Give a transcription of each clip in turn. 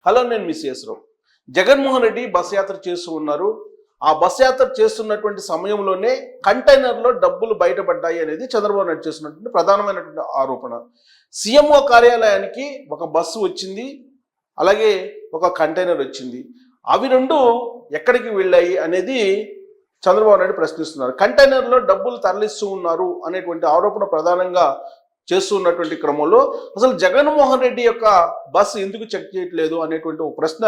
Hello, నేను miss రావు. Jaganmohan Reddy bus యాత్ర చేస్తూ ఉన్నారు. ఆ బస్ యాత్ర చేస్తున్నటువంటి సమయంలోనే కంటైనర్లో డబ్బులు బయటపడ్డాయి అనేది చంద్రబాబు నాయుడు చేస్తున్నటువంటి ప్రధానమైనటువంటి ఆరోపణ. సీఎంఓ కార్యాలయానికి ఒక బస్సు వచ్చింది, అలాగే ఒక కంటైనర్ వచ్చింది. అవి రెండు ఎక్కడికి వెళ్ళాయి అనేది చంద్రబాబు నాయుడు ప్రశ్నిస్తున్నారు. కంటైనర్లో డబ్బులు తరలిస్తూ ఉన్నారు అనేటువంటి ఆరోపణ ప్రధానంగా చేస్తూ ఉన్నటువంటి క్రమంలో అసలు జగన్మోహన్ రెడ్డి యొక్క బస్సు ఎందుకు చెక్ చేయట్లేదు అనేటువంటి ఒక ప్రశ్న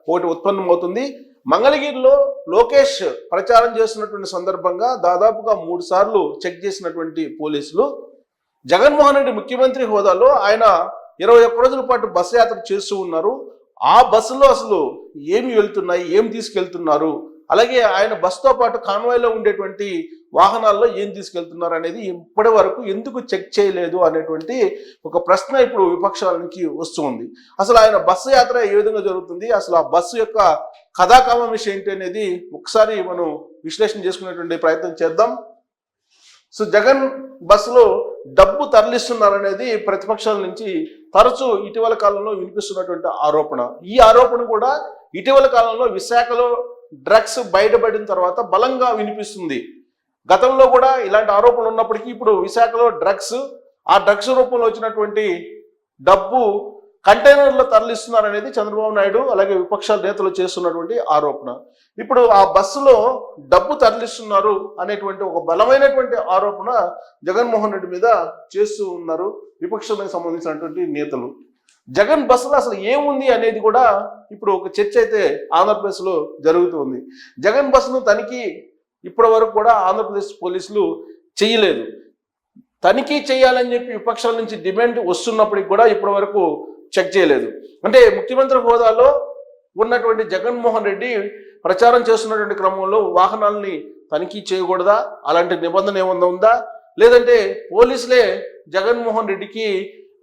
ఒకటి ఉత్పన్నమవుతుంది. మంగళగిరిలో లోకేష్ ప్రచారం చేస్తున్నటువంటి సందర్భంగా దాదాపుగా 3 సార్లు చెక్ చేసినటువంటి పోలీసులు జగన్మోహన్ రెడ్డి ముఖ్యమంత్రి హోదాలో ఆయన 21 రోజుల పాటు బస్సు యాత్ర చేస్తూ ఉన్నారు. ఆ బస్సులో అసలు ఏమి వెళ్తున్నాయి, ఏం తీసుకెళ్తున్నారు, అలాగే ఆయన బస్సుతో పాటు కాన్వాయ్లో ఉండేటువంటి వాహనాల్లో ఏం తీసుకెళ్తున్నారు అనేది ఇప్పటి వరకు ఎందుకు చెక్ చేయలేదు అనేటువంటి ఒక ప్రశ్న ఇప్పుడు విపక్షాల నుంచి వస్తుంది. అసలు ఆయన బస్సు యాత్ర ఏ విధంగా జరుగుతుంది, అసలు ఆ బస్సు యొక్క కథాకామేష్ ఏంటి అనేది ఒకసారి మనం విశ్లేషణ చేసుకునేటువంటి ప్రయత్నం చేద్దాం. సో జగన్ బస్సులో డబ్బు తరలిస్తున్నారనేది ప్రతిపక్షాల నుంచి తరచూ ఇటీవల కాలంలో వినిపిస్తున్నటువంటి ఆరోపణ. ఈ ఆరోపణ కూడా ఇటీవల కాలంలో విశాఖలో డ్రగ్స్ బయటపడిన తర్వాత బలంగా వినిపిస్తుంది. గతంలో కూడా ఇలాంటి ఆరోపణలు ఉన్నప్పటికీ ఇప్పుడు విశాఖలో ఆ డ్రగ్స్ రూపంలో వచ్చినటువంటి డబ్బు కంటైనర్లో తరలిస్తున్నారనేది చంద్రబాబు నాయుడు అలాగే విపక్షాల నేతలు చేస్తున్నటువంటి ఆరోపణ. ఇప్పుడు ఆ బస్సులో డబ్బు తరలిస్తున్నారు అనేటువంటి ఒక బలమైనటువంటి ఆరోపణ జగన్మోహన్ రెడ్డి మీద చేస్తూ ఉన్నారు విపక్షాలకు సంబంధించినటువంటి నేతలు. జగన్ బస్సులో అసలు ఏముంది అనేది కూడా ఇప్పుడు ఒక చర్చ అయితే ఆంధ్రప్రదేశ్లో జరుగుతుంది. జగన్ బస్సును తనిఖీ ఇప్పటి వరకు కూడా ఆంధ్రప్రదేశ్ పోలీసులు చేయలేదు. తనిఖీ చేయాలని చెప్పి విపక్షాల నుంచి డిమాండ్ వస్తున్నప్పటికి కూడా ఇప్పటి వరకు చెక్ చేయలేదు. అంటే ముఖ్యమంత్రి హోదాలో ఉన్నటువంటి జగన్మోహన్ రెడ్డి ప్రచారం చేస్తున్నటువంటి క్రమంలో వాహనాలని తనిఖీ చేయకూడదా, అలాంటి నిబంధన ఏమన్నా ఉందా, లేదంటే పోలీసులే జగన్మోహన్ రెడ్డికి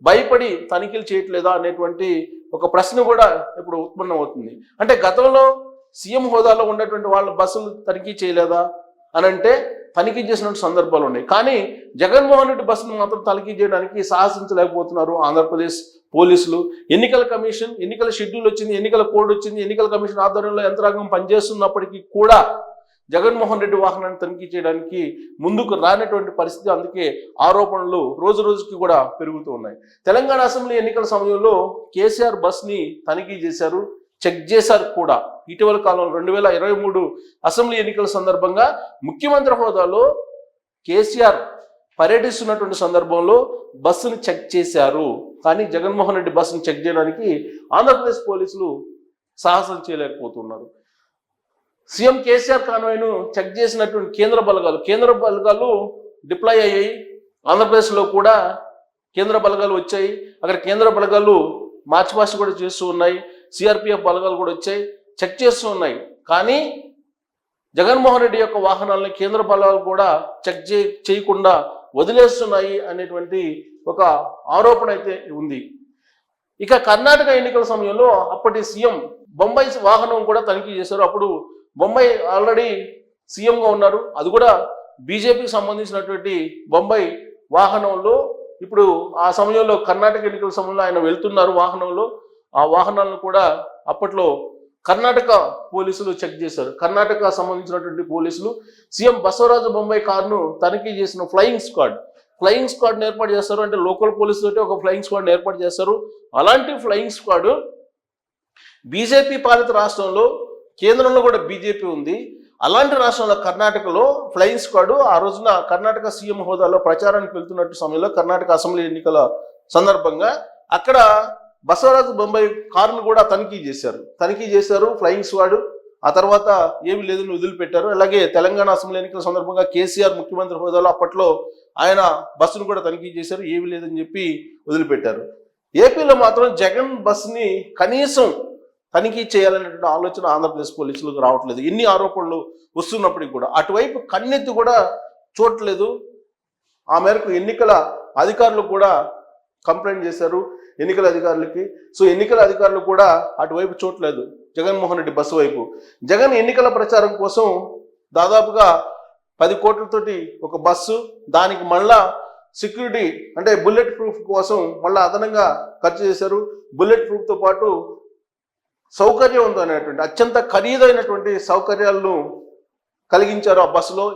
భయపడి తనిఖీలు చేయట్లేదా అనేటువంటి ఒక ప్రశ్న కూడా ఇప్పుడు ఉత్పన్నమవుతుంది. అంటే గతంలో సీఎం హోదాలో ఉన్నటువంటి వాళ్ళ బస్సులు తనిఖీ చేయలేదా అని అంటే తనిఖీ చేసినటువంటి సందర్భాలు ఉన్నాయి. కానీ జగన్మోహన్ రెడ్డి బస్సును మాత్రం తనిఖీ చేయడానికి సాహసించలేకపోతున్నారు ఆంధ్రప్రదేశ్ పోలీసులు. ఎన్నికల కమిషన్, ఎన్నికల షెడ్యూల్ వచ్చింది, ఎన్నికల కోడ్ వచ్చింది, ఎన్నికల కమిషన్ ఆధ్వర్యంలో యంత్రాంగం పనిచేస్తున్నప్పటికీ కూడా జగన్మోహన్ రెడ్డి వాహనాన్ని తనిఖీ చేయడానికి ముందుకు రానటువంటి పరిస్థితి. అందుకే ఆరోపణలు రోజు రోజుకి కూడా పెరుగుతూ ఉన్నాయి. తెలంగాణ అసెంబ్లీ ఎన్నికల సమయంలో కేసీఆర్ బస్ని తనిఖీ చేశారు, చెక్ చేశారు కూడా. ఇటీవల కాలంలో 2023 అసెంబ్లీ ఎన్నికల సందర్భంగా ముఖ్యమంత్రి హోదాలో కేసీఆర్ పర్యటిస్తున్నటువంటి సందర్భంలో బస్సును చెక్ చేశారు. కానీ జగన్మోహన్ రెడ్డి బస్సును చెక్ చేయడానికి ఆంధ్రప్రదేశ్ పోలీసులు సాహసం చేయలేకపోతున్నారు. సీఎం కేసీఆర్ కాన్వాయ్ను చెక్ చేసినటువంటి కేంద్ర బలగాలు డిప్లాయ్ అయ్యాయి. ఆంధ్రప్రదేశ్లో కూడా కేంద్ర బలగాలు వచ్చాయి. అక్కడ కేంద్ర బలగాలు మార్చిపాస్ట్ కూడా చేస్తూ ఉన్నాయి. సిఆర్పిఎఫ్ బలగాలు కూడా వచ్చాయి, చెక్ చేస్తూ ఉన్నాయి. కానీ జగన్మోహన్ రెడ్డి యొక్క వాహనాలని కేంద్ర బలగాలు కూడా చెక్ చేయకుండా వదిలేస్తున్నాయి అనేటువంటి ఒక ఆరోపణ అయితే ఉంది. ఇక కర్ణాటక ఎన్నికల సమయంలో అప్పటి సీఎం బొంబాయి వాహనం కూడా తనిఖీ చేశారు. అప్పుడు బొంబాయి ఆల్రెడీ సీఎంగా ఉన్నారు. అది కూడా బీజేపీకి సంబంధించినటువంటి బొంబాయి వాహనంలో ఇప్పుడు ఆ సమయంలో కర్ణాటక ఎన్నికల సమయంలో ఆయన వెళ్తున్నారు వాహనంలో. ఆ వాహనాలను కూడా అప్పట్లో కర్ణాటక పోలీసులు చెక్ చేశారు. కర్ణాటక సంబంధించినటువంటి పోలీసులు సీఎం బసవరాజు బొంబాయి కారును తనిఖీ చేసిన ఫ్లయింగ్ స్క్వాడ్ని ఏర్పాటు చేస్తారు. అంటే లోకల్ పోలీసులతో ఒక ఫ్లయింగ్ స్క్వాడ్ని ఏర్పాటు చేస్తారు. అలాంటి ఫ్లయింగ్ స్క్వాడ్ బీజేపీ పాలిత రాష్ట్రంలో, కేంద్రంలో కూడా బీజేపీ ఉంది. అలాంటి రాష్ట్రంలో కర్ణాటకలో ఫ్లయింగ్ స్క్వాడ్ ఆ రోజున కర్ణాటక సీఎం హోదాలో ప్రచారానికి వెళ్తున్నట్టు సమయంలో కర్ణాటక అసెంబ్లీ ఎన్నికల సందర్భంగా అక్కడ బసవరాజు బొంబాయి కారును కూడా తనిఖీ చేశారు ఫ్లయింగ్ స్క్వాడ్. ఆ తర్వాత ఏమి లేదని వదిలిపెట్టారు. అలాగే తెలంగాణ అసెంబ్లీ ఎన్నికల సందర్భంగా కేసీఆర్ ముఖ్యమంత్రి హోదాలో అప్పట్లో ఆయన బస్సును కూడా తనిఖీ చేశారు, ఏమి లేదని చెప్పి వదిలిపెట్టారు. ఏపీలో మాత్రం జగన్ బస్సుని కనీసం తనిఖీ చేయాలనేటువంటి ఆలోచన ఆంధ్రప్రదేశ్ పోలీసులకు రావట్లేదు. ఎన్ని ఆరోపణలు వస్తున్నప్పటికీ కూడా అటువైపు కన్నెత్తి కూడా చూడట్లేదు. ఆ మేరకు ఎన్నికల అధికారులు కూడా కంప్లైంట్ చేశారు ఎన్నికల అధికారులకి. సో ఎన్నికల అధికారులు కూడా అటువైపు చూడలేదు జగన్మోహన్ రెడ్డి బస్సు వైపు. జగన్ ఎన్నికల ప్రచారం కోసం దాదాపుగా 10 కోట్లతోటి ఒక బస్సు, దానికి మళ్ళా సెక్యూరిటీ అంటే బుల్లెట్ ప్రూఫ్ కోసం మళ్ళీ అదనంగా ఖర్చు చేశారు. బుల్లెట్ ప్రూఫ్తో పాటు సౌకర్యవంతమైనటువంటి అత్యంత ఖరీదైనటువంటి సౌకర్యాలను కలిగించారు ఆ బస్సులో.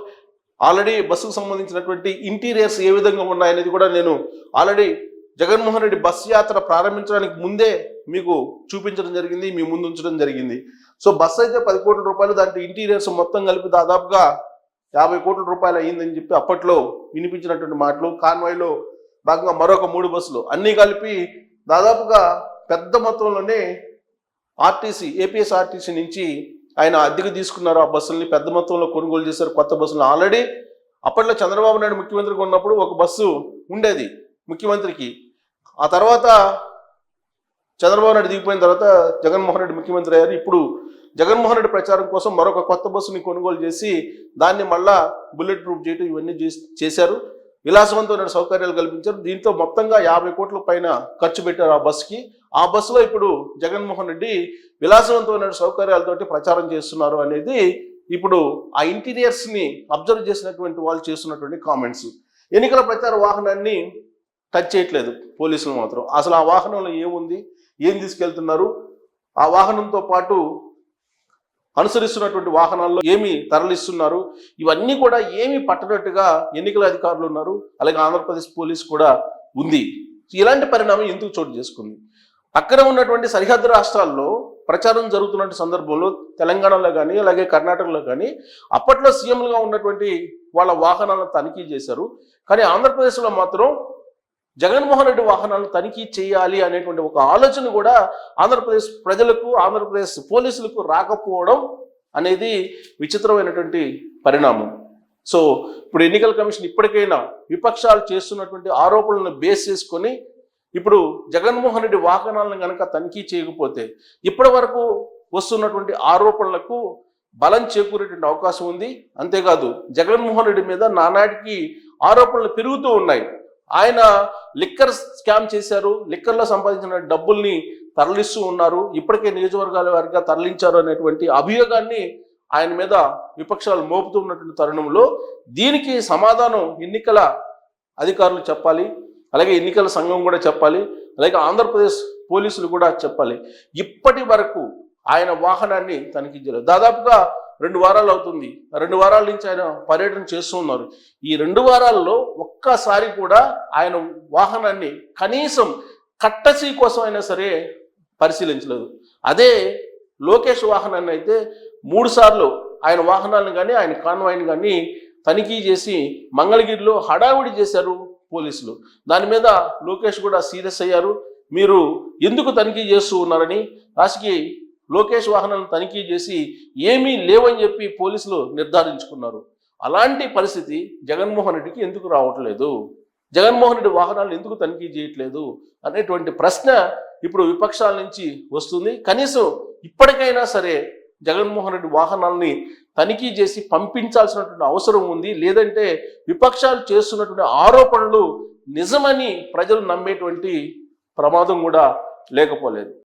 ఆల్రెడీ బస్సుకు సంబంధించినటువంటి ఇంటీరియర్స్ ఏ విధంగా ఉన్నాయనేది కూడా నేను ఆల్రెడీ జగన్మోహన్ రెడ్డి బస్ యాత్ర ప్రారంభించడానికి ముందే మీకు చూపించడం జరిగింది, మీ ముందు ఉంచడం జరిగింది. సో బస్సు అయితే 10 కోట్ల రూపాయలు, దాంట్లో ఇంటీరియర్స్ మొత్తం కలిపి దాదాపుగా 50 కోట్ల రూపాయలు అయ్యిందని చెప్పి అప్పట్లో వినిపించినటువంటి మాటలు. కాన్వాయ్లో భాగంగా మరొక 3 బస్సులు అన్నీ కలిపి దాదాపుగా పెద్ద మొత్తంలోనే ఏపీఎస్ఆర్టీసీ నుంచి ఆయన అద్దెకు తీసుకున్నారు. ఆ బస్సుల్ని పెద్ద మొత్తంలో కొనుగోలు చేశారు, కొత్త బస్సులు. ఆల్రెడీ అప్పట్లో చంద్రబాబు నాయుడు ముఖ్యమంత్రిగా ఉన్నప్పుడు ఒక బస్సు ఉండేది ముఖ్యమంత్రికి. ఆ తర్వాత చంద్రబాబు నాయుడు దిగిపోయిన తర్వాత జగన్మోహన్ రెడ్డి ముఖ్యమంత్రి అయ్యారు. ఇప్పుడు జగన్మోహన్ రెడ్డి ప్రచారం కోసం మరొక కొత్త బస్సుని కొనుగోలు చేసి దాన్ని మళ్ళా బుల్లెట్ ప్రూఫ్ చేయటం ఇవన్నీ చేశారు. విలాసవంతమైన సౌకర్యాలు కల్పించారు. దీంతో మొత్తంగా 50 కోట్ల పైన ఖర్చు పెట్టారు ఆ బస్సుకి. ఆ బస్సులో ఇప్పుడు జగన్మోహన్ రెడ్డి విలాసవంతమైన సౌకర్యాలతోటి ప్రచారం చేస్తున్నారు అనేది ఇప్పుడు ఆ ఇంటీరియర్స్ని అబ్జర్వ్ చేసినటువంటి వాళ్ళు చేస్తున్నటువంటి కామెంట్స్. ఎన్నికల ప్రచార వాహనాన్ని టచ్ చేయట్లేదు పోలీసులు మాత్రం. అసలు ఆ వాహనంలో ఏముంది, ఏం తీసుకెళ్తున్నారు, ఆ వాహనంతో పాటు అనుసరిస్తున్నటువంటి వాహనాల్లో ఏమి తరలిస్తున్నారు, ఇవన్నీ కూడా ఏమి పట్టనట్టుగా ఎన్నికల అధికారులు ఉన్నారు. అలాగే ఆంధ్రప్రదేశ్ పోలీస్ కూడా ఉంది. ఇలాంటి పరిణామం ఎందుకు చోటు చేసుకుంది? పక్కన ఉన్నటువంటి సరిహద్దు రాష్ట్రాల్లో ప్రచారం జరుగుతున్న సందర్భంలో తెలంగాణలో కానీ అలాగే కర్ణాటకలో కానీ అప్పట్లో సీఎంలుగా ఉన్నటువంటి వాళ్ళ వాహనాలను తనిఖీ చేశారు. కానీ ఆంధ్రప్రదేశ్లో మాత్రం జగన్మోహన్ రెడ్డి వాహనాలను తనిఖీ చేయాలి అనేటువంటి ఒక ఆలోచన కూడా ఆంధ్రప్రదేశ్ ప్రజలకు, ఆంధ్రప్రదేశ్ పోలీసులకు రాకపోవడం అనేది విచిత్రమైనటువంటి పరిణామం. సో ఇప్పుడు ఎన్నికల కమిషన్ ఇప్పటికైనా విపక్షాలు చేస్తున్నటువంటి ఆరోపణలను బేస్ చేసుకొని ఇప్పుడు జగన్మోహన్ రెడ్డి వాహనాలను కనుక తనిఖీ చేయకపోతే ఇప్పటి వరకు వస్తున్నటువంటి ఆరోపణలకు బలం చేకూరేటువంటి అవకాశం ఉంది. అంతేకాదు జగన్మోహన్ రెడ్డి మీద నానాటికి ఆరోపణలు పెరుగుతూ ఉన్నాయి. ఆయన లిక్కర్ స్కామ్ చేశారు, లిక్కర్లో సంపాదించిన డబ్బుల్ని తరలిస్తూ ఉన్నారు, ఇప్పటికే నియోజకవర్గాల వారిగా తరలించారు అనేటువంటి అభియోగాన్ని ఆయన మీద విపక్షాలు మోపుతూ ఉన్నటువంటి తరుణంలో దీనికి సమాధానం ఎన్నికల అధికారులు చెప్పాలి, అలాగే ఎన్నికల సంఘం కూడా చెప్పాలి, అలాగే ఆంధ్రప్రదేశ్ పోలీసులు కూడా చెప్పాలి. ఇప్పటి వరకు ఆయన వాహనాన్ని తనిఖీ చేయలేదు. దాదాపుగా 2 వారాలు అవుతుంది. 2 వారాల నుంచి ఆయన పర్యటన చేస్తూ ఉన్నారు. ఈ 2 వారాల్లో ఒక్కసారి కూడా ఆయన వాహనాన్ని కనీసం కట్టసీ కోసం అయినా సరే పరిశీలించలేదు. అదే లోకేష్ వాహనాన్ని అయితే 3 సార్లు ఆయన వాహనాలను కానీ ఆయన కాన్వాయ్ని కానీ తనిఖీ చేసి మంగళగిరిలో హడావిడి చేశారు పోలీసులు. దాని మీద లోకేష్ కూడా సీరియస్ అయ్యారు. మీరు ఎందుకు తనిఖీ చేస్తూ ఉన్నారని రాసికి లోకేష్ వాహనాలను తనిఖీ చేసి ఏమీ లేవని చెప్పి పోలీసులు నిర్ధారించుకున్నారు. అలాంటి పరిస్థితి జగన్మోహన్ రెడ్డికి ఎందుకు రావట్లేదు, జగన్మోహన్ రెడ్డి వాహనాలను ఎందుకు తనిఖీ చేయట్లేదు అనేటువంటి ప్రశ్న ఇప్పుడు విపక్షాల నుంచి వస్తుంది. కనీసం ఇప్పటికైనా సరే జగన్మోహన్ రెడ్డి వాహనాలని తనిఖీ చేసి పంపించాల్సినటువంటి అవసరం ఉంది. లేదంటే విపక్షాలు చేస్తున్నటువంటి ఆరోపణలు నిజమని ప్రజలు నమ్మేటువంటి ప్రమాదం కూడా లేకపోలేదు.